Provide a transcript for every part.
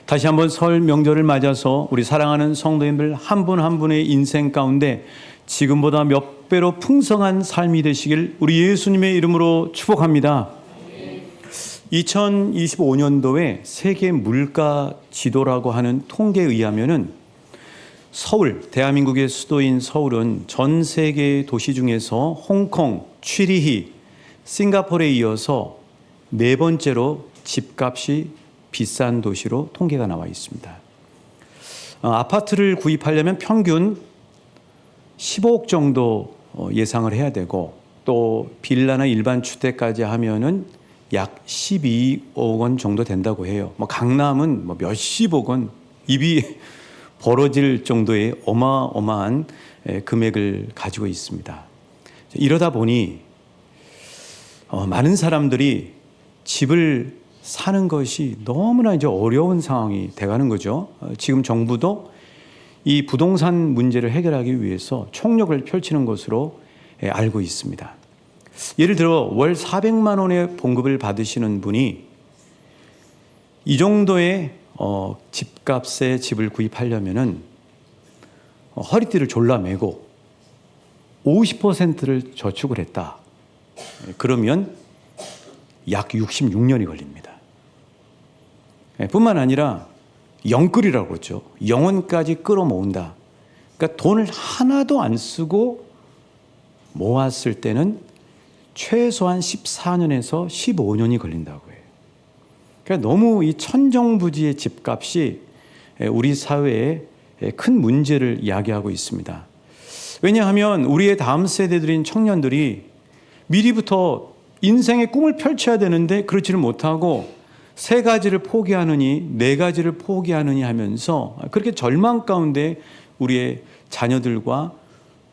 다시 한번 설 명절을 맞아서 우리 사랑하는 성도님들 한 분 한 분의 인생 가운데 지금보다 몇 배로 풍성한 삶이 되시길 우리 예수님의 이름으로 축복합니다. 2025년도에 세계 물가 지도라고 하는 통계에 의하면은 서울, 대한민국의 수도인 서울은 전 세계 도시 중에서 홍콩, 취리히, 싱가포르에 이어서 네 번째로 집값이 비싼 도시로 통계가 나와 있습니다. 아파트를 구입하려면 평균 15억 정도 예상을 해야 되고, 또 빌라나 일반 주택까지 하면은 약 12억 원 정도 된다고 해요. 강남은 몇십억 원, 입이 벌어질 정도의 어마어마한 금액을 가지고 있습니다. 이러다 보니 많은 사람들이 집을 사는 것이 너무나 이제 어려운 상황이 돼가는 거죠. 지금 정부도 이 부동산 문제를 해결하기 위해서 총력을 펼치는 것으로 알고 있습니다. 예를 들어 월 400만 원의 봉급을 받으시는 분이 이 정도의 집값에 집을 구입하려면은 허리띠를 졸라매고 50%를 저축을 했다. 그러면 약 66년이 걸립니다. 뿐만 아니라 영끌이라고 그러죠. 영혼까지 끌어모은다. 그러니까 돈을 하나도 안 쓰고 모았을 때는 최소한 14년에서 15년이 걸린다고 해요. 그러니까 너무 이 천정부지의 집값이 우리 사회에 큰 문제를 야기하고 있습니다. 왜냐하면 우리의 다음 세대들인 청년들이 미리부터 인생의 꿈을 펼쳐야 되는데 그렇지를 못하고 세 가지를 포기하느니 네 가지를 포기하느니 하면서 그렇게 절망 가운데 우리의 자녀들과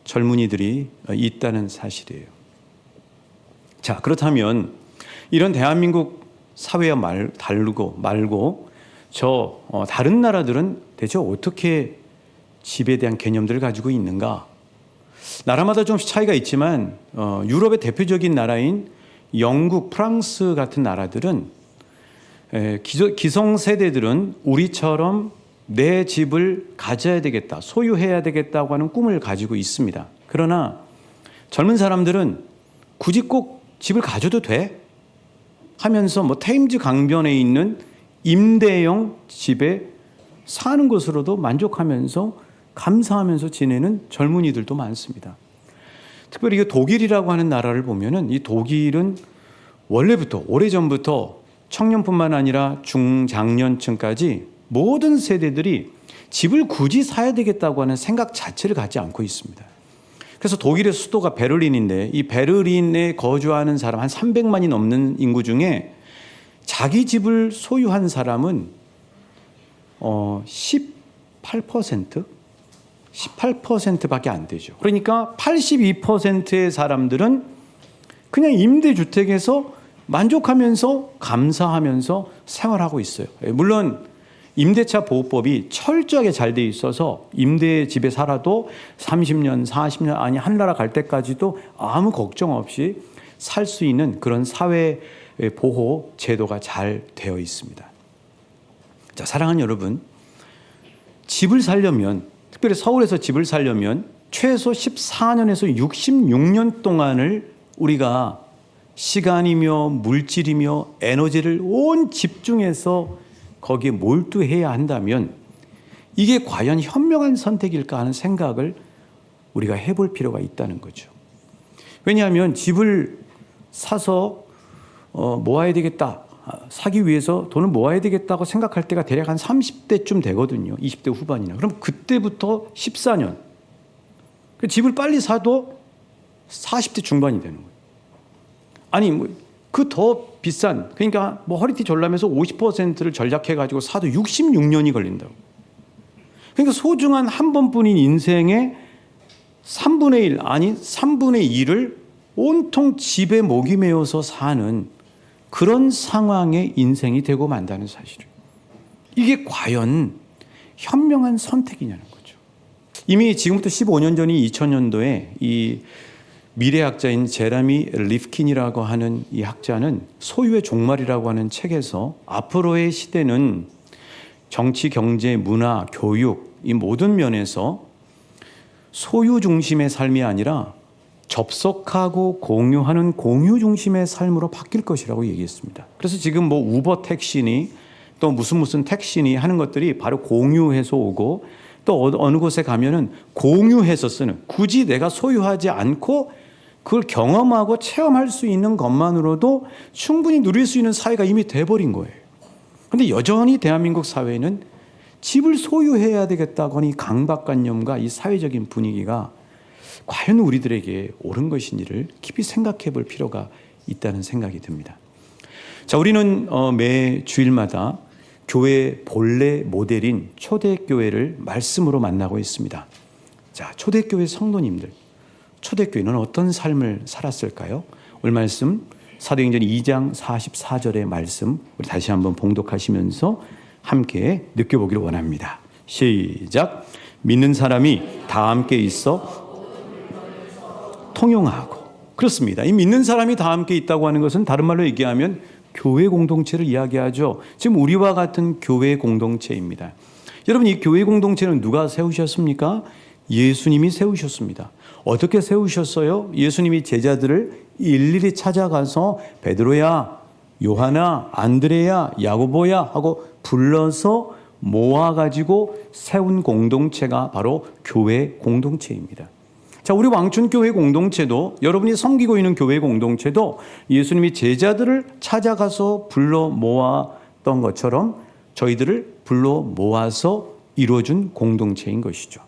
젊은이들이 있다는 사실이에요. 자, 그렇다면 이런 대한민국 사회와 말고 다른 나라들은 대체 어떻게 집에 대한 개념들을 가지고 있는가? 나라마다 좀 차이가 있지만 유럽의 대표적인 나라인 영국, 프랑스 같은 나라들은 기성세대들은 우리처럼 내 집을 가져야 되겠다, 소유해야 되겠다고 하는 꿈을 가지고 있습니다. 그러나 젊은 사람들은 굳이 꼭 집을 가져도 돼? 하면서 테임즈 강변에 있는 임대형 집에 사는 것으로도 만족하면서 감사하면서 지내는 젊은이들도 많습니다. 특별히 독일이라고 하는 나라를 보면은 이 독일은 원래부터 오래전부터 청년뿐만 아니라 중장년층까지 모든 세대들이 집을 굳이 사야 되겠다고 하는 생각 자체를 갖지 않고 있습니다. 그래서 독일의 수도가 베를린인데 이 베를린에 거주하는 사람 한 300만이 넘는 인구 중에 자기 집을 소유한 사람은 18%밖에 안 되죠. 그러니까 82%의 사람들은 그냥 임대주택에서 만족하면서 감사하면서 생활하고 있어요. 물론 임대차 보호법이 철저하게 잘 돼 있어서 임대집에 살아도 30년, 40년 아니 한나라 갈 때까지도 아무 걱정 없이 살 수 있는 그런 사회 보호 제도가 잘 되어 있습니다. 자, 사랑하는 여러분, 집을 살려면, 특별히 서울에서 집을 살려면 최소 14년에서 66년 동안을 우리가 시간이며 물질이며 에너지를 온 집중해서 거기에 몰두해야 한다면 이게 과연 현명한 선택일까 하는 생각을 우리가 해볼 필요가 있다는 거죠. 왜냐하면 집을 사서 모아야 되겠다, 사기 위해서 돈을 모아야 되겠다고 생각할 때가 대략 한 30대쯤 되거든요. 20대 후반이나. 그럼 그때부터 14년. 집을 빨리 사도 40대 중반이 되는 거예요. 아니 그 더 비싼, 그러니까 허리띠 졸라매서 50%를 전략해가지고 사도 66년이 걸린다고. 그러니까 소중한 한 번뿐인 인생의 3분의 1 아니 3분의 1을 온통 집에 목이 메어서 사는 그런 상황의 인생이 되고 만다는 사실이에요. 이게 과연 현명한 선택이냐는 거죠. 이미 지금부터 15년 전인 2000년도에 이 미래학자인 제레미 리프킨이라고 하는 이 학자는 소유의 종말이라고 하는 책에서 앞으로의 시대는 정치, 경제, 문화, 교육 이 모든 면에서 소유 중심의 삶이 아니라 접속하고 공유하는 공유 중심의 삶으로 바뀔 것이라고 얘기했습니다. 그래서 지금 뭐 우버 택시니 또 무슨 택시니 하는 것들이 바로 공유해서 오고 또 어느 곳에 가면은 공유해서 쓰는, 굳이 내가 소유하지 않고 그걸 경험하고 체험할 수 있는 것만으로도 충분히 누릴 수 있는 사회가 이미 돼버린 거예요. 그런데 여전히 대한민국 사회는 집을 소유해야 되겠다고 하는 이 강박관념과 이 사회적인 분위기가 과연 우리들에게 옳은 것인지를 깊이 생각해 볼 필요가 있다는 생각이 듭니다. 자, 우리는 매 주일마다 교회 본래 모델인 초대교회를 말씀으로 만나고 있습니다. 자, 초대교회 성도님들, 초대교회는 어떤 삶을 살았을까요? 오늘 말씀 사도행전 2장 44절의 말씀 우리 다시 한번 봉독하시면서 함께 느껴보기를 원합니다. 시작. 믿는 사람이 다 함께 있어 통용하고. 그렇습니다. 이 믿는 사람이 다 함께 있다고 하는 것은 다른 말로 얘기하면 교회 공동체를 이야기하죠. 지금 우리와 같은 교회 공동체입니다. 여러분, 이 교회 공동체는 누가 세우셨습니까? 예수님이 세우셨습니다. 어떻게 세우셨어요? 예수님이 제자들을 일일이 찾아가서 베드로야, 요하나, 안드레야, 야고보야 하고 불러서 모아가지고 세운 공동체가 바로 교회 공동체입니다. 자, 우리 왕춘교회 공동체도, 여러분이 섬기고 있는 교회 공동체도 예수님이 제자들을 찾아가서 불러 모았던 것처럼 저희들을 불러 모아서 이루어준 공동체인 것이죠.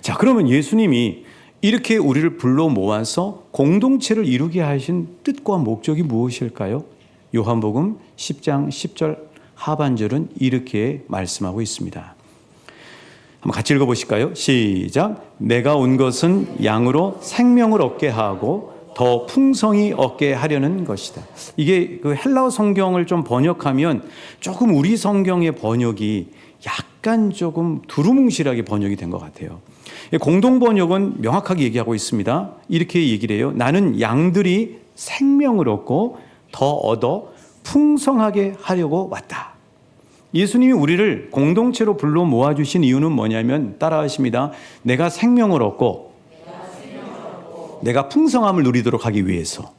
자, 그러면 예수님이 이렇게 우리를 불러 모아서 공동체를 이루게 하신 뜻과 목적이 무엇일까요? 요한복음 10장 10절 하반절은 이렇게 말씀하고 있습니다. 한번 같이 읽어보실까요? 시작. 내가 온 것은 양으로 생명을 얻게 하고 더 풍성히 얻게 하려는 것이다. 이게 그 헬라어 성경을 좀 번역하면 조금 우리 성경의 번역이 약간 조금 두루뭉실하게 번역이 된 것 같아요. 공동 번역은 명확하게 얘기하고 있습니다. 이렇게 얘기를 해요. 나는 양들이 생명을 얻고 더 얻어 풍성하게 하려고 왔다. 예수님이 우리를 공동체로 불러 모아주신 이유는 뭐냐면 따라하십니다. 내가 생명을 얻고 내가 풍성함을 누리도록 하기 위해서.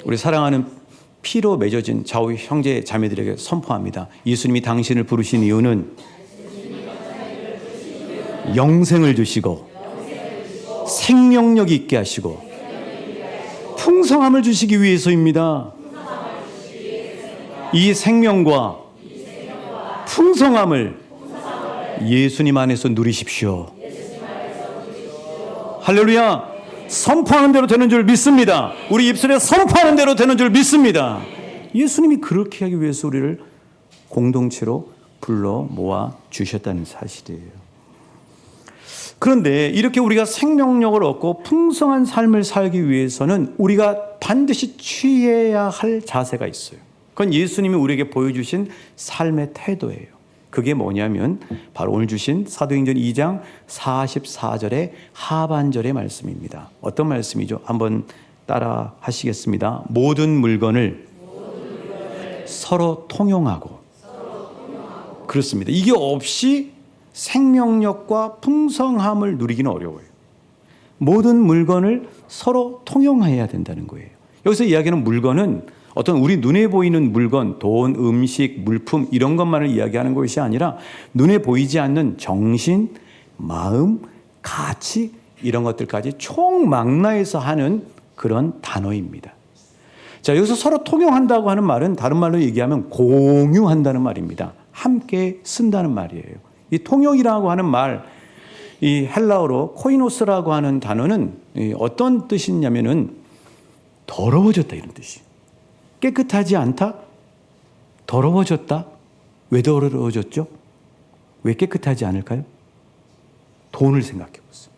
우리 사랑하는 피로 맺어진 좌우 형제 자매들에게 선포합니다. 예수님이 당신을 부르신 이유는 영생을 주시고 생명력 있게 하시고 풍성함을 주시기 위해서입니다. 이 생명과 풍성함을 예수님 안에서 누리십시오. 할렐루야. 선포하는 대로 되는 줄 믿습니다. 우리 입술에 선포하는 대로 되는 줄 믿습니다. 예수님이 그렇게 하기 위해서 우리를 공동체로 불러 모아 주셨다는 사실이에요. 그런데 이렇게 우리가 생명력을 얻고 풍성한 삶을 살기 위해서는 우리가 반드시 취해야 할 자세가 있어요. 그건 예수님이 우리에게 보여주신 삶의 태도예요. 그게 뭐냐면 바로 오늘 주신 사도행전 2장 44절의 하반절의 말씀입니다. 어떤 말씀이죠? 한번 따라 하시겠습니다. 모든 물건을 서로 통용하고. 그렇습니다. 이게 없이 생명력과 풍성함을 누리기는 어려워요. 모든 물건을 서로 통용해야 된다는 거예요. 여기서 이야기하는 물건은 어떤 우리 눈에 보이는 물건, 돈, 음식, 물품 이런 것만을 이야기하는 것이 아니라 눈에 보이지 않는 정신, 마음, 가치 이런 것들까지 총망라해서 하는 그런 단어입니다. 자, 여기서 서로 통용한다고 하는 말은 다른 말로 얘기하면 공유한다는 말입니다. 함께 쓴다는 말이에요. 이 통용이라고 하는 말, 이 헬라어로 코이노스라고 하는 단어는 어떤 뜻이냐면은 더러워졌다 이런 뜻이에요. 깨끗하지 않다? 더러워졌다? 왜 더러워졌죠? 왜 깨끗하지 않을까요? 돈을 생각해 보세요.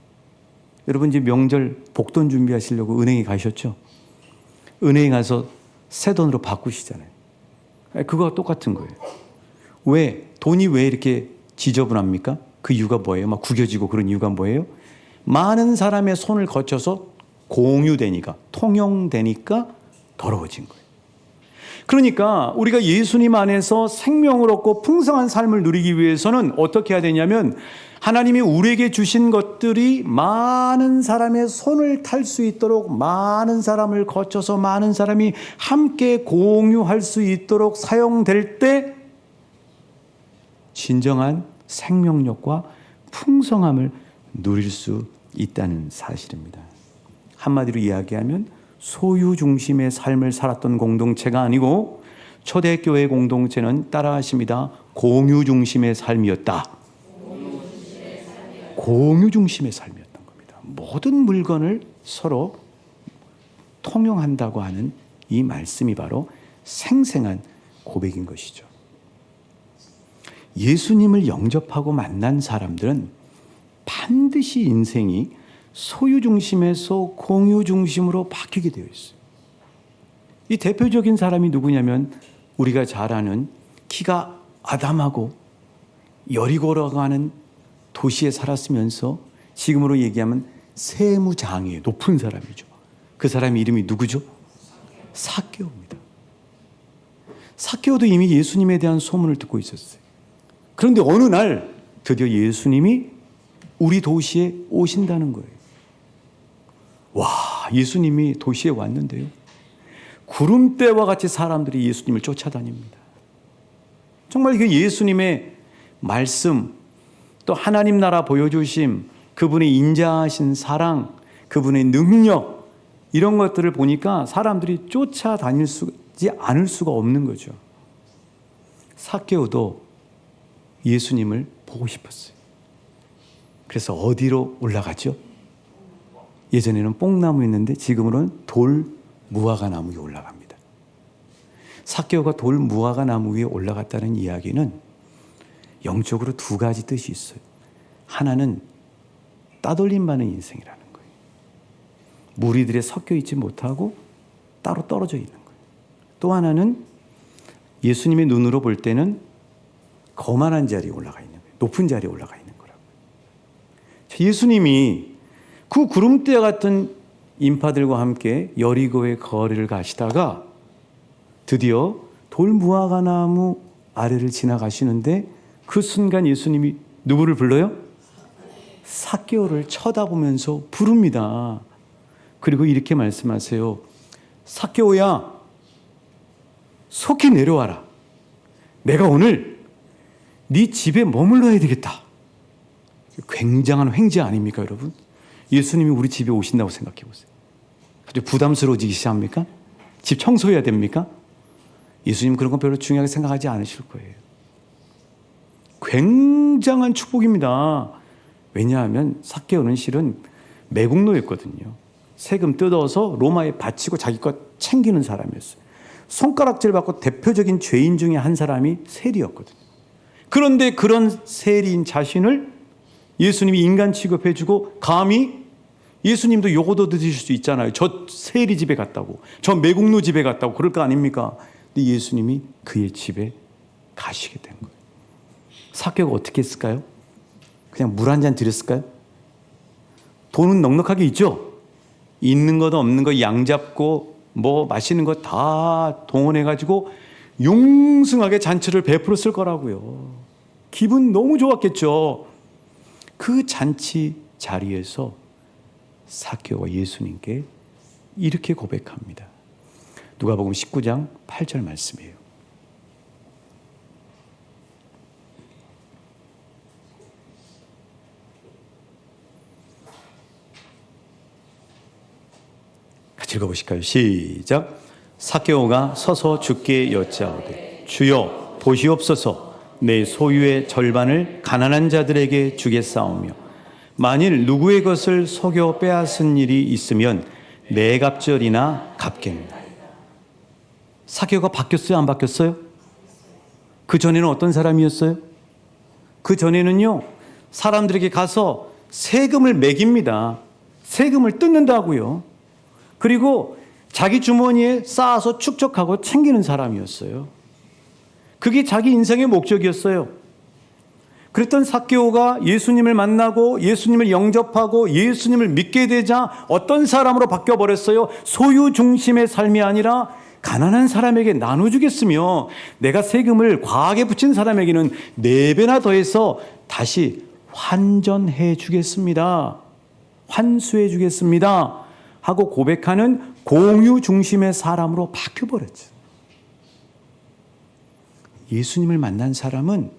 여러분 이제 명절 복돈 준비하시려고 은행에 가셨죠? 은행에 가서 새 돈으로 바꾸시잖아요. 그거와 똑같은 거예요. 왜? 돈이 왜 이렇게 지저분합니까? 그 이유가 뭐예요? 막 구겨지고 그런 이유가 뭐예요? 많은 사람의 손을 거쳐서 공유되니까, 통용되니까 더러워진 거예요. 그러니까 우리가 예수님 안에서 생명을 얻고 풍성한 삶을 누리기 위해서는 어떻게 해야 되냐면 하나님이 우리에게 주신 것들이 많은 사람의 손을 탈 수 있도록, 많은 사람을 거쳐서 많은 사람이 함께 공유할 수 있도록 사용될 때 진정한 생명력과 풍성함을 누릴 수 있다는 사실입니다. 한마디로 이야기하면 소유 중심의 삶을 살았던 공동체가 아니고 초대교회 공동체는 따라하십니다. 공유 중심의 삶이었다. 공유 중심의 삶이었던 겁니다. 모든 물건을 서로 통용한다고 하는 이 말씀이 바로 생생한 고백인 것이죠. 예수님을 영접하고 만난 사람들은 반드시 인생이 소유 중심에서 공유 중심으로 바뀌게 되어 있어요. 이 대표적인 사람이 누구냐면 우리가 잘 아는 키가 아담하고 여리고라고 하는 도시에 살았으면서 지금으로 얘기하면 세무장이에요. 높은 사람이죠. 그 사람 이름이 누구죠? 삭개오입니다. 삭개오도 이미 예수님에 대한 소문을 듣고 있었어요. 그런데 어느 날 드디어 예수님이 우리 도시에 오신다는 거예요. 와, 예수님이 도시에 왔는데요. 구름대와 같이 사람들이 예수님을 쫓아다닙니다. 정말 그 예수님의 말씀, 또 하나님 나라 보여주심, 그분의 인자하신 사랑, 그분의 능력, 이런 것들을 보니까 사람들이 쫓아다니지 않을 수가 없는 거죠. 삭개오도 예수님을 보고 싶었어요. 그래서 어디로 올라갔죠? 예전에는 뽕나무였는데 지금으로는 돌 무화과 나무 위에 올라갑니다. 삭개오가 돌 무화과 나무 위에 올라갔다는 이야기는 영적으로 두 가지 뜻이 있어요. 하나는 따돌림 받는 인생이라는 거예요. 무리들에 섞여 있지 못하고 따로 떨어져 있는 거예요. 또 하나는 예수님의 눈으로 볼 때는 거만한 자리에 올라가 있는 거예요. 높은 자리에 올라가 있는 거라고요. 예수님이 그 구름대 같은 인파들과 함께 여리고의 거리를 가시다가 드디어 돌무화과 나무 아래를 지나가시는데 그 순간 예수님이 누구를 불러요? 삭개오를 쳐다보면서 부릅니다. 그리고 이렇게 말씀하세요. 삭개오야, 속히 내려와라. 내가 오늘 네 집에 머물러야 되겠다. 굉장한 횡재 아닙니까, 여러분? 예수님이 우리 집에 오신다고 생각해 보세요. 아주 부담스러워지기 시작합니까? 집 청소해야 됩니까? 예수님 그런 건 별로 중요하게 생각하지 않으실 거예요. 굉장한 축복입니다. 왜냐하면 삭개오는 실은 매국노였거든요. 세금 뜯어서 로마에 바치고 자기 것 챙기는 사람이었어요. 손가락질 받고 대표적인 죄인 중에 한 사람이 세리였거든요. 그런데 그런 세리인 자신을 예수님이 인간 취급해주고 감히 예수님도 요거도 드실 수 있잖아요. 저 세리 집에 갔다고, 저 매국노 집에 갔다고 그럴 거 아닙니까? 근데 예수님이 그의 집에 가시게 된 거예요. 삭개오가 어떻게 했을까요? 그냥 물 한 잔 드렸을까요? 돈은 넉넉하게 있죠? 있는 것 없는 거 양 잡고 뭐 마시는 거 다 동원해가지고 용승하게 잔치를 베풀었을 거라고요. 기분 너무 좋았겠죠. 그 잔치 자리에서 삭개오가 예수님께 이렇게 고백합니다. 누가복음 19장 8절 말씀이에요. 같이 읽어보실까요? 시작. 삭개오가 서서 주께 여짜오되 주여 보시옵소서, 내 소유의 절반을 가난한 자들에게 주겠사오며 만일 누구의 것을 속여 빼앗은 일이 있으면 네 갑절이나 갚겠나이다. 삭개오가 바뀌었어요? 안 바뀌었어요? 그 전에는 어떤 사람이었어요? 그 전에는요, 사람들에게 가서 세금을 매깁니다. 세금을 뜯는다고요. 그리고 자기 주머니에 쌓아서 축적하고 챙기는 사람이었어요. 그게 자기 인생의 목적이었어요. 그랬던 삭개오가 예수님을 만나고 예수님을 영접하고 예수님을 믿게 되자 어떤 사람으로 바뀌어버렸어요? 소유 중심의 삶이 아니라 가난한 사람에게 나눠주겠으며 내가 세금을 과하게 붙인 사람에게는 4배나 더해서 다시 환전해 주겠습니다. 환수해 주겠습니다. 하고 고백하는 공유 중심의 사람으로 바뀌어버렸죠. 예수님을 만난 사람은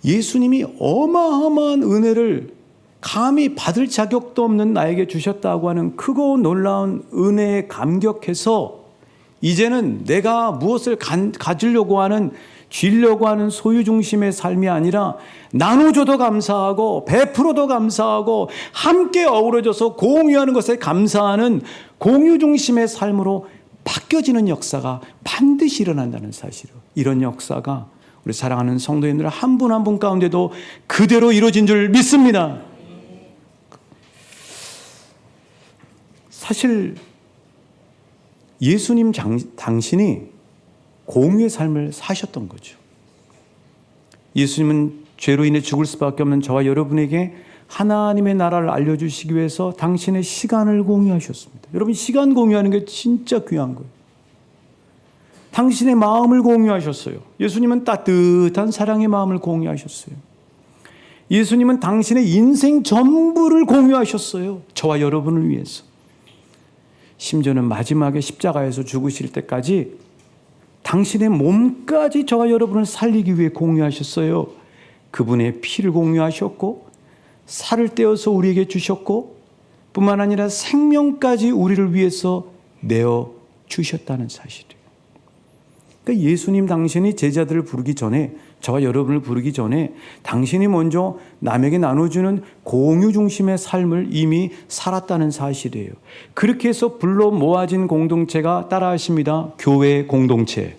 예수님이 어마어마한 은혜를 감히 받을 자격도 없는 나에게 주셨다고 하는 크고 놀라운 은혜에 감격해서 이제는 내가 무엇을 가지려고 하는, 쥐려고 하는 소유 중심의 삶이 아니라 나눠줘도 감사하고 베풀어도 감사하고 함께 어우러져서 공유하는 것에 감사하는 공유 중심의 삶으로 바뀌어지는 역사가 반드시 일어난다는 사실을, 이런 역사가 우리 사랑하는 성도님들 한 분 한 분 가운데도 그대로 이루어진 줄 믿습니다. 사실 예수님 당신이 공유의 삶을 사셨던 거죠. 예수님은 죄로 인해 죽을 수밖에 없는 저와 여러분에게 하나님의 나라를 알려주시기 위해서 당신의 시간을 공유하셨습니다. 여러분, 시간 공유하는 게 진짜 귀한 거예요. 당신의 마음을 공유하셨어요. 예수님은 따뜻한 사랑의 마음을 공유하셨어요. 예수님은 당신의 인생 전부를 공유하셨어요. 저와 여러분을 위해서. 심지어는 마지막에 십자가에서 죽으실 때까지 당신의 몸까지 저와 여러분을 살리기 위해 공유하셨어요. 그분의 피를 공유하셨고 살을 떼어서 우리에게 주셨고 뿐만 아니라 생명까지 우리를 위해서 내어 주셨다는 사실이에요. 그러니까 예수님 당신이 제자들을 부르기 전에, 저와 여러분을 부르기 전에 당신이 먼저 남에게 나눠주는 공유 중심의 삶을 이미 살았다는 사실이에요. 그렇게 해서 불러 모아진 공동체가 따라하십니다. 교회 공동체.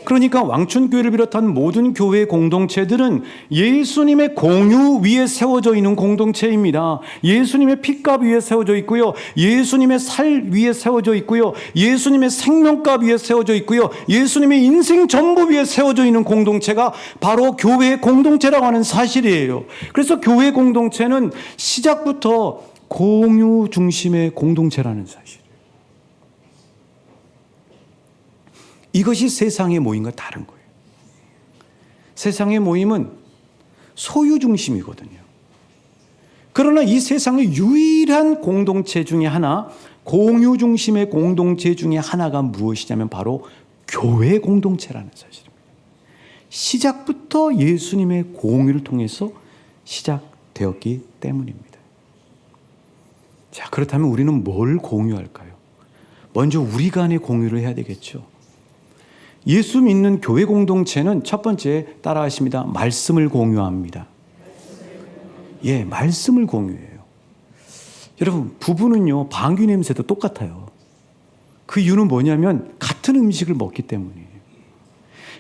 그러니까 왕춘교회를 비롯한 모든 교회 공동체들은 예수님의 공유 위에 세워져 있는 공동체입니다. 예수님의 핏값 위에 세워져 있고요. 예수님의 살 위에 세워져 있고요. 예수님의 생명값 위에 세워져 있고요. 예수님의 인생 전부 위에 세워져 있는 공동체가 바로 교회 공동체라고 하는 사실이에요. 그래서 교회 공동체는 시작부터 공유 중심의 공동체라는 사실. 이것이 세상의 모임과 다른 거예요. 세상의 모임은 소유 중심이거든요. 그러나 이 세상의 유일한 공동체 중에 하나, 공유 중심의 공동체 중에 하나가 무엇이냐면 바로 교회 공동체라는 사실입니다. 시작부터 예수님의 공유를 통해서 시작되었기 때문입니다. 자, 그렇다면 우리는 뭘 공유할까요? 먼저 우리 간의 공유를 해야 되겠죠. 예수 믿는 교회 공동체는 첫 번째 따라하십니다. 말씀을 공유합니다. 예, 말씀을 공유해요. 여러분, 부부는요, 방귀 냄새도 똑같아요. 그 이유는 뭐냐면 같은 음식을 먹기 때문이에요.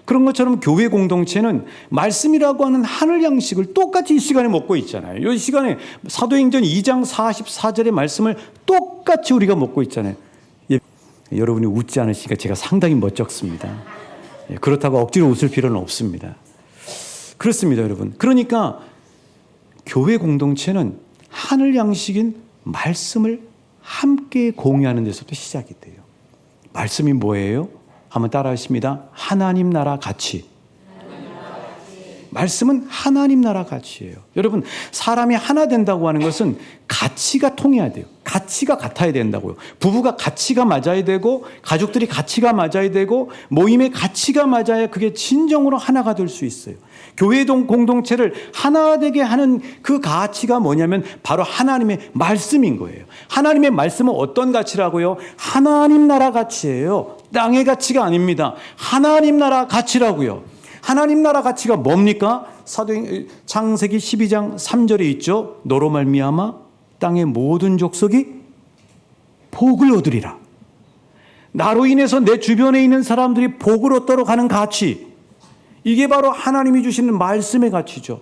그런 것처럼 교회 공동체는 말씀이라고 하는 하늘 양식을 똑같이 이 시간에 먹고 있잖아요. 이 시간에 사도행전 2장 44절의 말씀을 똑같이 우리가 먹고 있잖아요. 여러분이 웃지 않으시니까 제가 상당히 멋쩍습니다. 그렇다고 억지로 웃을 필요는 없습니다. 그렇습니다, 여러분. 그러니까 교회 공동체는 하늘 양식인 말씀을 함께 공유하는 데서부터 시작이 돼요. 말씀이 뭐예요? 한번 따라하십니다. 하나님 나라 가치. 말씀은 하나님 나라 가치예요. 여러분, 사람이 하나 된다고 하는 것은 가치가 통해야 돼요. 가치가 같아야 된다고요. 부부가 가치가 맞아야 되고, 가족들이 가치가 맞아야 되고, 모임의 가치가 맞아야 그게 진정으로 하나가 될 수 있어요. 교회 공동체를 하나 되게 하는 그 가치가 뭐냐면 바로 하나님의 말씀인 거예요. 하나님의 말씀은 어떤 가치라고요? 하나님 나라 가치예요. 땅의 가치가 아닙니다. 하나님 나라 가치라고요. 하나님 나라 가치가 뭡니까? 창세기 12장 3절에 있죠. 너로 말미암아 땅의 모든 족속이 복을 얻으리라. 나로 인해서 내 주변에 있는 사람들이 복을 얻도록 하는 가치. 이게 바로 하나님이 주시는 말씀의 가치죠.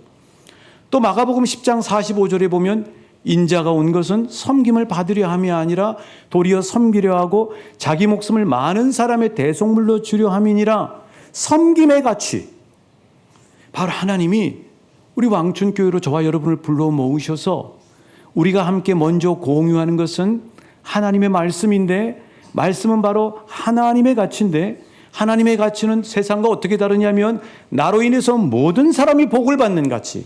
또 마가복음 10장 45절에 보면 인자가 온 것은 섬김을 받으려 함이 아니라 도리어 섬기려 하고 자기 목숨을 많은 사람의 대속물로 주려 함이니라. 섬김의 가치. 바로 하나님이 우리 왕춘교회로 저와 여러분을 불러 모으셔서 우리가 함께 먼저 공유하는 것은 하나님의 말씀인데 말씀은 바로 하나님의 가치인데 하나님의 가치는 세상과 어떻게 다르냐면 나로 인해서 모든 사람이 복을 받는 가치,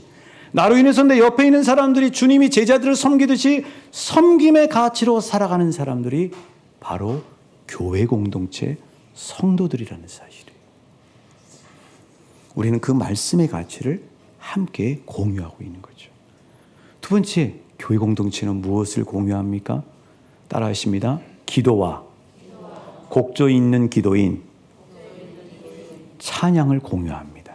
나로 인해서 내 옆에 있는 사람들이 주님이 제자들을 섬기듯이 섬김의 가치로 살아가는 사람들이 바로 교회 공동체 성도들이라는 사실이에요. 우리는 그 말씀의 가치를 함께 공유하고 있는 거죠. 두 번째, 교회 공동체는 무엇을 공유합니까? 따라하십니다. 기도와 곡조 있는 기도인 찬양을 공유합니다.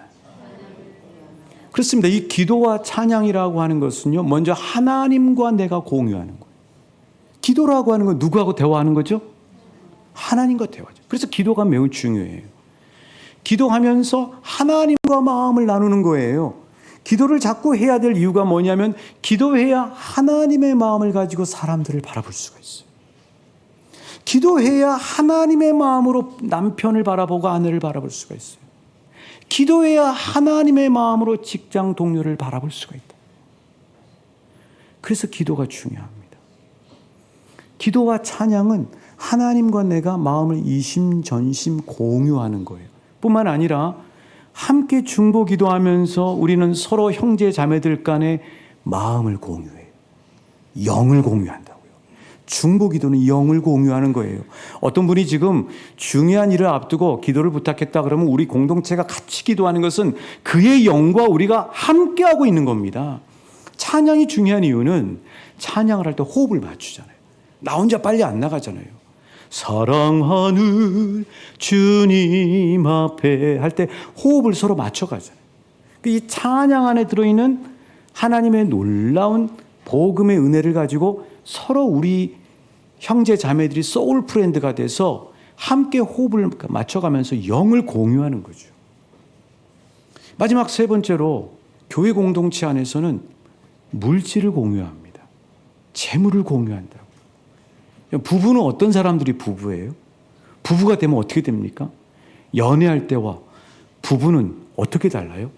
그렇습니다. 이 기도와 찬양이라고 하는 것은요, 먼저 하나님과 내가 공유하는 거예요. 기도라고 하는 건 누구하고 대화하는 거죠? 하나님과 대화죠. 그래서 기도가 매우 중요해요. 기도하면서 하나님과 마음을 나누는 거예요. 기도를 자꾸 해야 될 이유가 뭐냐면 기도해야 하나님의 마음을 가지고 사람들을 바라볼 수가 있어요. 기도해야 하나님의 마음으로 남편을 바라보고 아내를 바라볼 수가 있어요. 기도해야 하나님의 마음으로 직장 동료를 바라볼 수가 있다. 그래서 기도가 중요합니다. 기도와 찬양은 하나님과 내가 마음을 이심전심 공유하는 거예요. 뿐만 아니라 함께 중보 기도하면서 우리는 서로 형제 자매들 간의 마음을 공유해요. 영을 공유한다고요. 중보 기도는 영을 공유하는 거예요. 어떤 분이 지금 중요한 일을 앞두고 기도를 부탁했다 그러면 우리 공동체가 같이 기도하는 것은 그의 영과 우리가 함께하고 있는 겁니다. 찬양이 중요한 이유는 찬양을 할 때 호흡을 맞추잖아요. 나 혼자 빨리 안 나가잖아요. 사랑하는 주님 앞에 할 때 호흡을 서로 맞춰가잖아요. 이 찬양 안에 들어있는 하나님의 놀라운 복음의 은혜를 가지고 서로 우리 형제 자매들이 소울 프렌드가 돼서 함께 호흡을 맞춰가면서 영을 공유하는 거죠. 마지막 세 번째로 교회 공동체 안에서는 물질을 공유합니다. 재물을 공유한다고. 부부는 어떤 사람들이 부부예요? 부부가 되면 어떻게 됩니까? 연애할 때와 부부는 어떻게 달라요?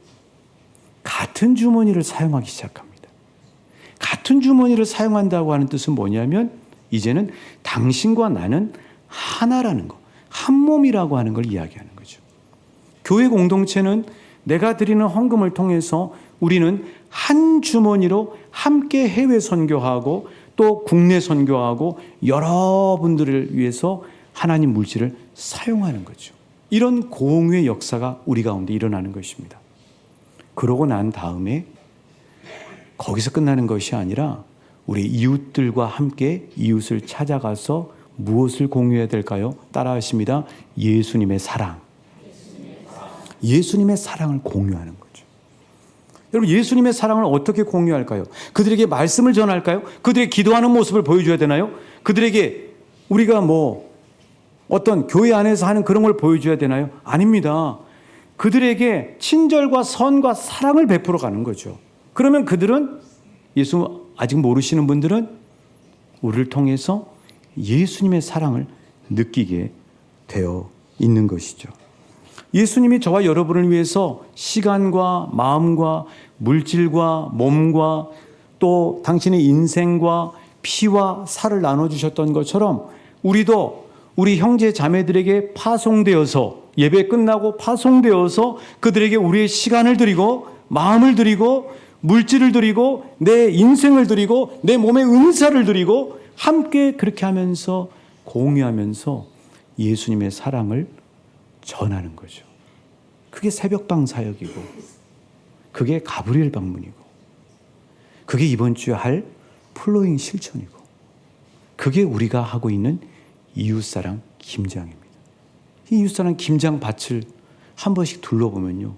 같은 주머니를 사용하기 시작합니다. 같은 주머니를 사용한다고 하는 뜻은 뭐냐면 이제는 당신과 나는 하나라는 거, 한 몸이라고 하는 걸 이야기하는 거죠. 교회 공동체는 내가 드리는 헌금을 통해서 우리는 한 주머니로 함께 해외 선교하고 또 국내 선교하고 여러분들을 위해서 하나님 물질을 사용하는 거죠. 이런 공유의 역사가 우리 가운데 일어나는 것입니다. 그러고 난 다음에 거기서 끝나는 것이 아니라 우리 이웃들과 함께 이웃을 찾아가서 무엇을 공유해야 될까요? 따라하십니다. 예수님의 사랑. 예수님의 사랑을 공유하는 거죠. 여러분, 예수님의 사랑을 어떻게 공유할까요? 그들에게 말씀을 전할까요? 그들에게 기도하는 모습을 보여줘야 되나요? 그들에게 우리가 어떤 교회 안에서 하는 그런 걸 보여줘야 되나요? 아닙니다. 그들에게 친절과 선과 사랑을 베풀어 가는 거죠. 그러면 그들은 예수 아직 모르시는 분들은 우리를 통해서 예수님의 사랑을 느끼게 되어 있는 것이죠. 예수님이 저와 여러분을 위해서 시간과 마음과 물질과 몸과 또 당신의 인생과 피와 살을 나눠주셨던 것처럼 우리도 우리 형제 자매들에게 파송되어서 예배 끝나고 파송되어서 그들에게 우리의 시간을 드리고 마음을 드리고 물질을 드리고 내 인생을 드리고 내 몸의 은사를 드리고 함께 그렇게 하면서 공유하면서 예수님의 사랑을 전하는 거죠. 그게 새벽방 사역이고 그게 가브리엘 방문이고 그게 이번 주에 할 플로잉 실천이고 그게 우리가 하고 있는 이웃사랑 김장입니다. 이 이웃사랑 김장 밭을 한 번씩 둘러보면요.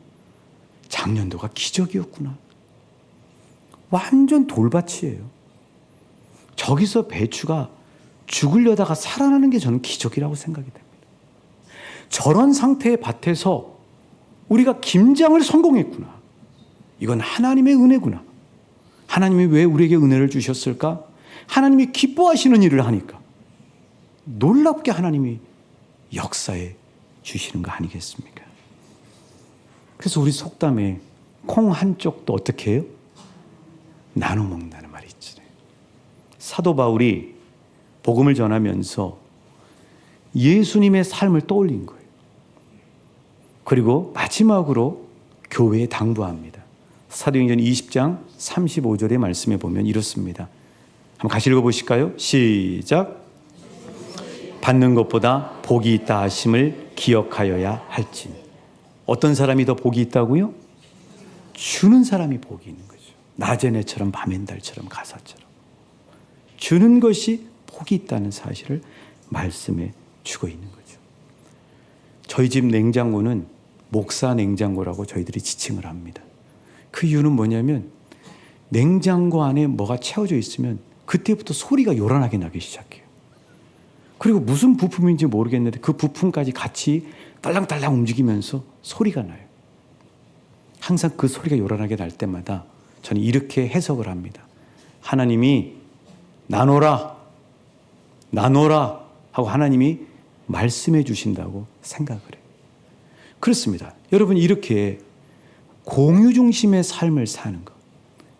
작년도가 기적이었구나. 완전 돌밭이에요. 저기서 배추가 죽으려다가 살아나는 게 저는 기적이라고 생각이 됩니다. 저런 상태의 밭에서 우리가 김장을 성공했구나. 이건 하나님의 은혜구나. 하나님이 왜 우리에게 은혜를 주셨을까? 하나님이 기뻐하시는 일을 하니까. 놀랍게 하나님이 역사에 주시는 거 아니겠습니까? 그래서 우리 속담에 콩 한 쪽도 어떻게 해요? 나눠 먹는다는 말이 있잖아요. 사도 바울이 복음을 전하면서 예수님의 삶을 떠올린 거예요. 그리고 마지막으로 교회에 당부합니다. 사도행전 20장 35절의 말씀에 보면 이렇습니다. 한번 같이 읽어보실까요? 시작. 받는 것보다 복이 있다 하심을 기억하여야 할지니. 어떤 사람이 더 복이 있다고요? 주는 사람이 복이 있는 거죠. 낮엔 해처럼 밤엔 달처럼 가사처럼. 주는 것이 복이 있다는 사실을 말씀해 주고 있는 거죠. 저희 집 냉장고는 목사 냉장고라고 저희들이 지칭을 합니다. 그 이유는 뭐냐면 냉장고 안에 뭐가 채워져 있으면 그때부터 소리가 요란하게 나기 시작해요. 그리고 무슨 부품인지 모르겠는데 그 부품까지 같이 딸랑딸랑 움직이면서 소리가 나요. 항상 그 소리가 요란하게 날 때마다 저는 이렇게 해석을 합니다. 하나님이 나눠라 하고 하나님이 말씀해 주신다고 생각을 해요. 그렇습니다. 여러분, 이렇게 공유 중심의 삶을 사는 것,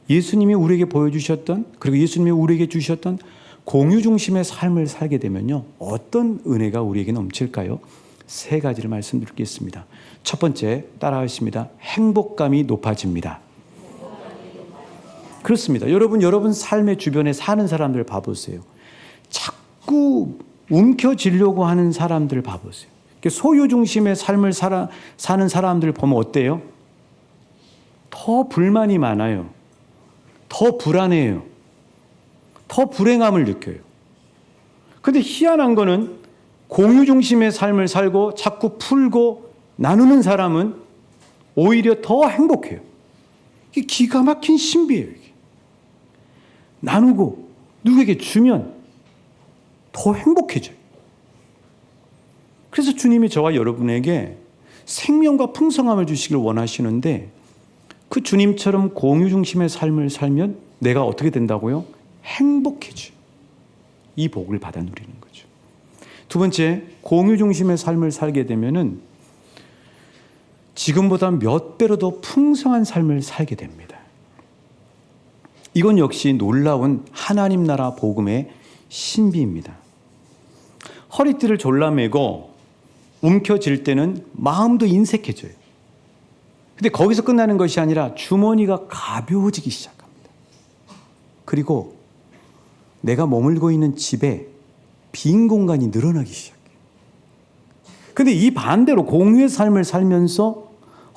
예수님이 우리에게 보여주셨던, 그리고 예수님이 우리에게 주셨던 공유 중심의 삶을 살게 되면요, 어떤 은혜가 우리에게 넘칠까요? 세 가지를 말씀드리겠습니다. 첫 번째, 따라하십니다. 행복감이 높아집니다. 그렇습니다. 여러분 삶의 주변에 사는 사람들 봐보세요. 자꾸 움켜쥐려고 하는 사람들 봐보세요. 소유 중심의 삶을 사는 사람들 보면 어때요? 더 불만이 많아요. 더 불안해요. 더 불행함을 느껴요. 근데 희한한 거는 공유 중심의 삶을 살고 자꾸 풀고 나누는 사람은 오히려 더 행복해요. 이게 기가 막힌 신비예요. 이게. 나누고 누구에게 주면 더 행복해져요. 그래서 주님이 저와 여러분에게 생명과 풍성함을 주시길 원하시는데 그 주님처럼 공유 중심의 삶을 살면 내가 어떻게 된다고요? 행복해져요. 이 복을 받아 누리는 거죠. 두 번째, 공유 중심의 삶을 살게 되면은 지금보다 몇 배로 더 풍성한 삶을 살게 됩니다. 이건 역시 놀라운 하나님 나라 복음의 신비입니다. 허리띠를 졸라매고 움켜쥘 때는 마음도 인색해져요. 근데 거기서 끝나는 것이 아니라 주머니가 가벼워지기 시작합니다. 그리고 내가 머물고 있는 집에 빈 공간이 늘어나기 시작해요. 근데 이 반대로 공유의 삶을 살면서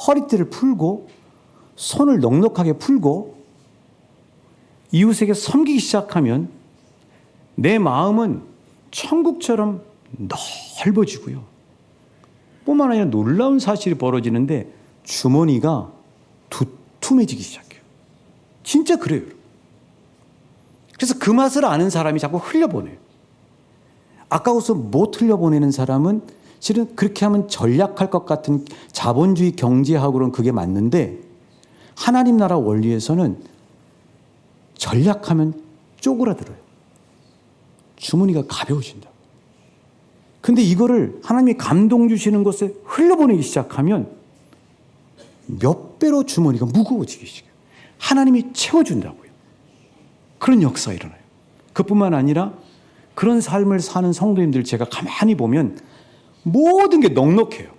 허리띠를 풀고 손을 넉넉하게 풀고 이웃에게 섬기기 시작하면 내 마음은 천국처럼 넓어지고요. 뿐만 아니라 놀라운 사실이 벌어지는데 주머니가 두툼해지기 시작해요. 진짜 그래요. 그래서 그 맛을 아는 사람이 자꾸 흘려보내요. 아까워서 못 흘려보내는 사람은 실은 그렇게 하면 전략할 것 같은 자본주의 경제학으로는 그게 맞는데 하나님 나라 원리에서는 전략하면 쪼그라들어요. 주머니가 가벼워진다. 근데 이거를 하나님이 감동 주시는 것에 흘려보내기 시작하면 몇 배로 주머니가 무거워지기 시작해요. 하나님이 채워준다고요. 그런 역사가 일어나요. 그뿐만 아니라 그런 삶을 사는 성도님들 제가 가만히 보면 모든 게 넉넉해요.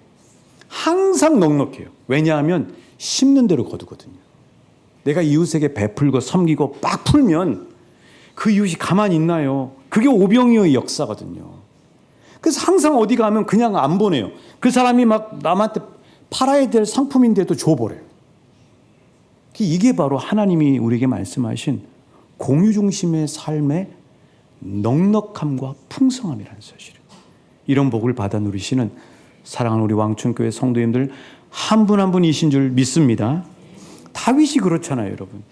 항상 넉넉해요. 왜냐하면 심는 대로 거두거든요. 내가 이웃에게 베풀고 섬기고 빡 풀면 그 이웃이 가만히 있나요? 그게 오병이어의 역사거든요. 그래서 항상 어디 가면 그냥 안 보내요. 그 사람이 막 남한테 팔아야 될 상품인데도 줘버려요. 이게 바로 하나님이 우리에게 말씀하신 공유 중심의 삶의 넉넉함과 풍성함이라는 사실이에요. 이런 복을 받아 누리시는 사랑하는 우리 왕춘교회 성도님들 한 분 한 분이신 줄 믿습니다. 다윗이 그렇잖아요, 여러분.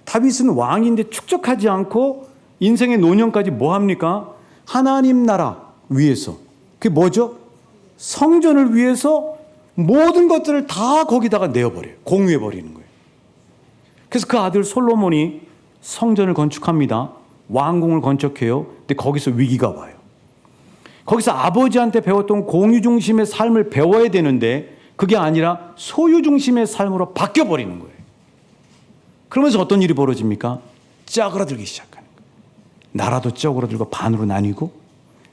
다윗은 왕인데 축적하지 않고 인생의 노년까지 뭐 합니까? 하나님 나라 위해서. 그게 뭐죠? 성전을 위해서 모든 것들을 다 거기다가 내어버려요. 공유해버리는 거예요. 그래서 그 아들 솔로몬이 성전을 건축합니다. 왕궁을 건축해요. 근데 거기서 위기가 와요. 거기서 아버지한테 배웠던 공유 중심의 삶을 배워야 되는데 그게 아니라 소유 중심의 삶으로 바뀌어버리는 거예요. 그러면서 어떤 일이 벌어집니까? 짜그라들기 시작하는 거예요. 나라도 짜그라들고 반으로 나뉘고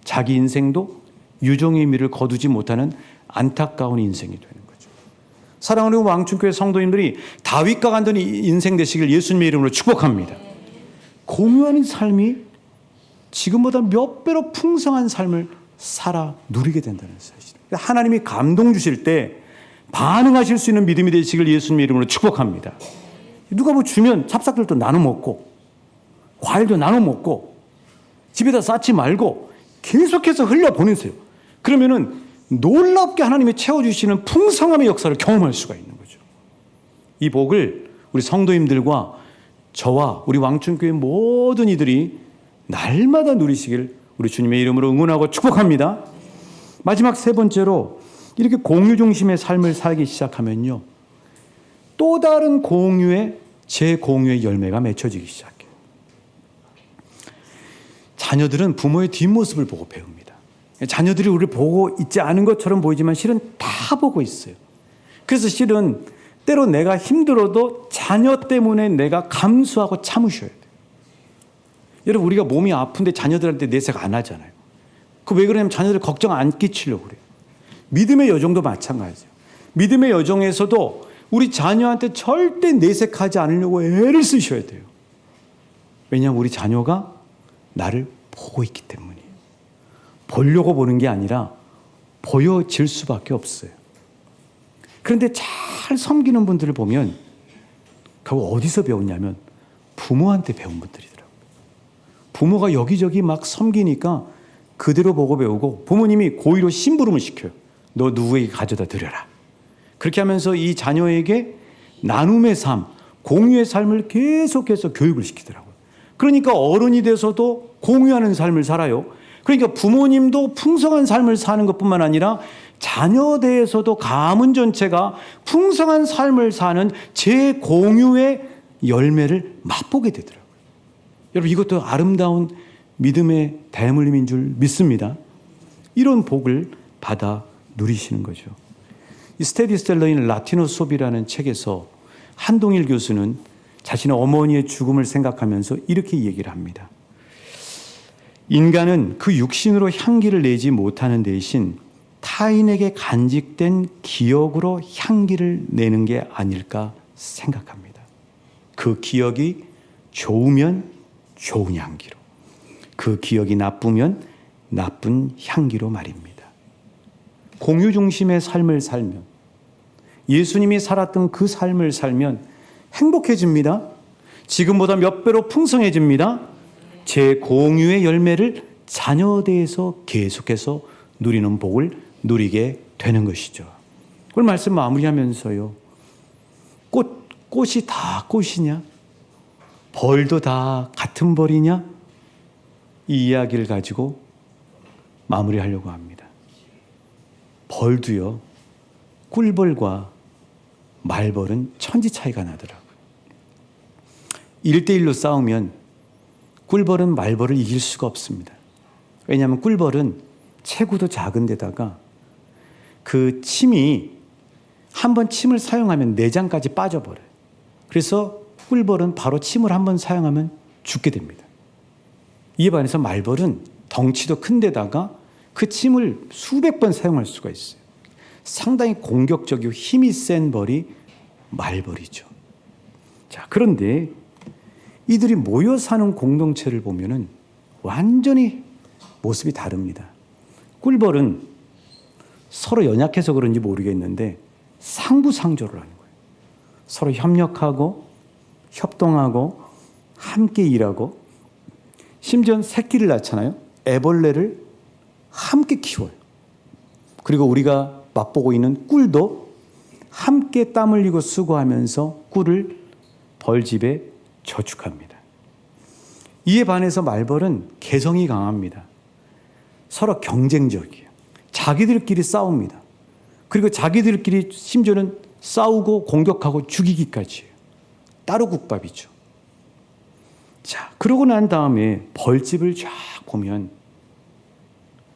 자기 인생도 유종의 미를 거두지 못하는 안타까운 인생이 되는 거죠. 사랑하는 왕춘교회 성도님들이 다윗과 같은 인생 되시길 예수님의 이름으로 축복합니다. 공유하는 삶이 지금보다 몇 배로 풍성한 삶을 살아 누리게 된다는 사실. 하나님이 감동 주실 때 반응하실 수 있는 믿음이 되시길 예수님의 이름으로 축복합니다. 누가 뭐 주면 찹쌀들도 나눠 먹고 과일도 나눠 먹고 집에다 쌓지 말고 계속해서 흘려보내세요. 그러면은 놀랍게 하나님이 채워주시는 풍성함의 역사를 경험할 수가 있는 거죠. 이 복을 우리 성도님들과 저와 우리 왕춘교회 모든 이들이 날마다 누리시길 우리 주님의 이름으로 응원하고 축복합니다. 마지막 세 번째로 이렇게 공유 중심의 삶을 살기 시작하면요, 또 다른 공유의 재공유의 열매가 맺혀지기 시작해요. 자녀들은 부모의 뒷모습을 보고 배웁니다. 자녀들이 우리를 보고 있지 않은 것처럼 보이지만 실은 다 보고 있어요. 그래서 실은 때로 내가 힘들어도 자녀 때문에 내가 감수하고 참으셔야 돼요. 여러분, 우리가 몸이 아픈데 자녀들한테 내색 안 하잖아요. 그 왜 그러냐면 자녀들 걱정 안 끼치려고 그래요. 믿음의 여정도 마찬가지예요. 믿음의 여정에서도 우리 자녀한테 절대 내색하지 않으려고 애를 쓰셔야 돼요. 왜냐하면 우리 자녀가 나를 보고 있기 때문이에요. 보려고 보는 게 아니라 보여질 수밖에 없어요. 그런데 잘 섬기는 분들을 보면 그거 어디서 배웠냐면 부모한테 배운 분들이더라고요. 부모가 여기저기 막 섬기니까 그대로 보고 배우고 부모님이 고의로 심부름을 시켜요. 너 누구에게 가져다 드려라. 그렇게 하면서 이 자녀에게 나눔의 삶, 공유의 삶을 계속해서 교육을 시키더라고요. 그러니까 어른이 돼서도 공유하는 삶을 살아요. 그러니까 부모님도 풍성한 삶을 사는 것뿐만 아니라 자녀 대해서도 가문 전체가 풍성한 삶을 사는 재공유의 열매를 맛보게 되더라고요. 여러분, 이것도 아름다운 믿음의 대물림인 줄 믿습니다. 이런 복을 받아 누리시는 거죠. 이 스테디셀러인 라티노 소비라는 책에서 한동일 교수는 자신의 어머니의 죽음을 생각하면서 이렇게 얘기를 합니다. 인간은 그 육신으로 향기를 내지 못하는 대신 타인에게 간직된 기억으로 향기를 내는 게 아닐까 생각합니다. 그 기억이 좋으면 좋은 향기로, 그 기억이 나쁘면 나쁜 향기로 말입니다. 공유 중심의 삶을 살면, 예수님이 살았던 그 삶을 살면 행복해집니다. 지금보다 몇 배로 풍성해집니다. 제 공유의 열매를 자녀대에서 계속해서 누리는 복을 누리게 되는 것이죠. 오늘 말씀 마무리하면서요, 꽃이 다 꽃이냐? 벌도 다 같은 벌이냐? 이 이야기를 가지고 마무리하려고 합니다. 벌도요, 꿀벌과 말벌은 천지 차이가 나더라고요. 1대1로 싸우면 꿀벌은 말벌을 이길 수가 없습니다. 왜냐하면 꿀벌은 체구도 작은 데다가 그 침이 한번 침을 사용하면 내장까지 빠져버려요. 그래서 꿀벌은 바로 침을 한번 사용하면 죽게 됩니다. 이에 반해서 말벌은 덩치도 큰 데다가 그 침을 수백 번 사용할 수가 있어요. 상당히 공격적이고 힘이 센 벌이 말벌이죠. 자, 그런데 이들이 모여 사는 공동체를 보면은 완전히 모습이 다릅니다. 꿀벌은 서로 연약해서 그런지 모르겠는데 상부상조를 하는 거예요. 서로 협력하고 협동하고 함께 일하고, 심지어 새끼를 낳잖아요. 애벌레를 함께 키워요. 그리고 우리가 맛보고 있는 꿀도 함께 땀 흘리고 수고하면서 꿀을 벌집에 저축합니다. 이에 반해서 말벌은 개성이 강합니다. 서로 경쟁적이에요. 자기들끼리 싸웁니다. 그리고 자기들끼리 심지어는 싸우고 공격하고 죽이기까지 해요. 따로 국밥이죠. 자, 그러고 난 다음에 벌집을 쫙 보면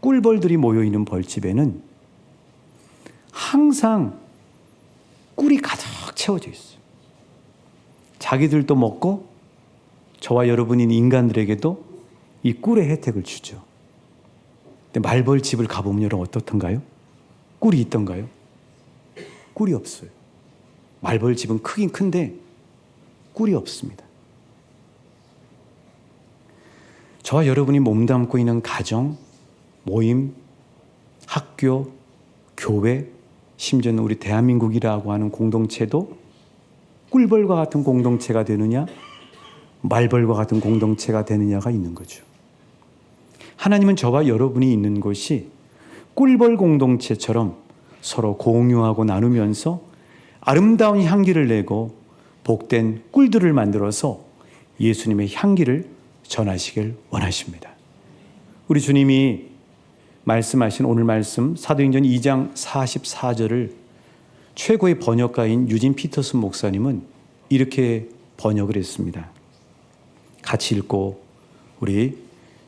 꿀벌들이 모여있는 벌집에는 항상 꿀이 가득 채워져 있어요. 자기들도 먹고 저와 여러분인 인간들에게도 이 꿀의 혜택을 주죠. 근데 말벌집을 가보면 여러분 어떻던가요? 꿀이 있던가요? 꿀이 없어요. 말벌집은 크긴 큰데 꿀이 없습니다. 저와 여러분이 몸담고 있는 가정, 모임, 학교, 교회, 심지어는 우리 대한민국이라고 하는 공동체도 꿀벌과 같은 공동체가 되느냐, 말벌과 같은 공동체가 되느냐가 있는 거죠. 하나님은 저와 여러분이 있는 곳이 꿀벌 공동체처럼 서로 공유하고 나누면서 아름다운 향기를 내고 복된 꿀들을 만들어서 예수님의 향기를 전하시길 원하십니다. 우리 주님이 말씀하신 오늘 말씀 사도행전 2장 44절을 최고의 번역가인 유진 피터슨 목사님은 이렇게 번역을 했습니다. 같이 읽고 우리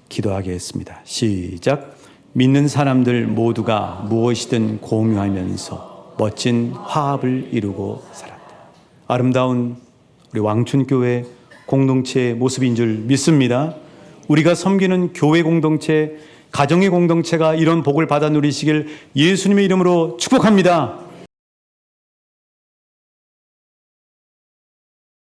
기도하겠습니다. 시작. 믿는 사람들 모두가 무엇이든 공유하면서 멋진 화합을 이루고 살았다. 아름다운 우리 왕춘교회 공동체의 모습인 줄 믿습니다. 우리가 섬기는 교회 공동체, 가정의 공동체가 이런 복을 받아 누리시길 예수님의 이름으로 축복합니다.